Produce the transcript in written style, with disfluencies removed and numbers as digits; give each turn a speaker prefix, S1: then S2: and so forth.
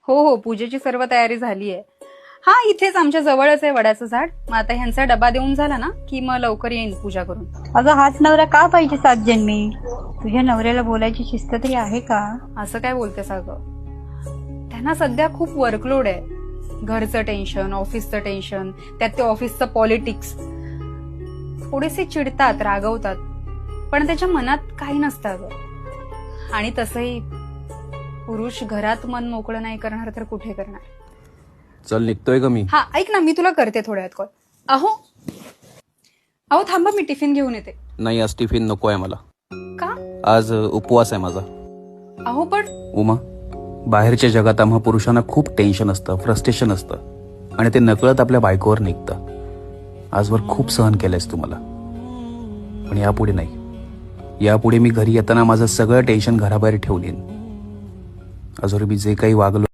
S1: हो हो, पूजेची सर्व तयारी झाली आहे. हा, इथेच आमच्या जवळच आहे वडाचं झाड. मग आता ह्यांचा डबा देऊन झाला ना की मग लवकर येईन पूजा करून.
S2: अगं हाच नवरा का पाहिजे 7 जन्मी? तुझ्या नवऱ्याला बोलायची शिस्त तरी आहे का?
S1: असं काय बोलतेस अगं? त्यांना सध्या खूप वर्कलोड आहे. घरचं टेन्शन, ऑफिसचं टेन्शन, त्यात ते ऑफिसचं पॉलिटिक्स. थोडेसे चिडतात, रागवतात, पण त्याच्या मनात काही नसतं अगं. आणि तसंही पुरुष घरात मन मोकळं नाही करणार तर कुठे करणार?
S3: चल निघतोय का मी?
S1: हा, ऐक ना, मी तुला करते थोड्या वेळात कॉल. अहो अहो थांबा, मी टिफिन घेऊन येते.
S3: नाही, आज टिफिन नको आहे मला.
S1: का?
S3: आज उपवास आहे माझा.
S1: अहो पण
S3: उमा, बाहेरच्या जगात आम्हा पुरुषांना खूप टेन्शन असतं, फ्रस्ट्रेशन असतं आणि ते नकळत आपल्या बायकोवर निघतं. आजवर खूप सहन केलंयस तू मला, पण यापुढे नाही. यापुढे मी घरी येताना माझं सगळं टेन्शन घराबाहेर ठेवून येईन. आजवर मी जे काही वागलो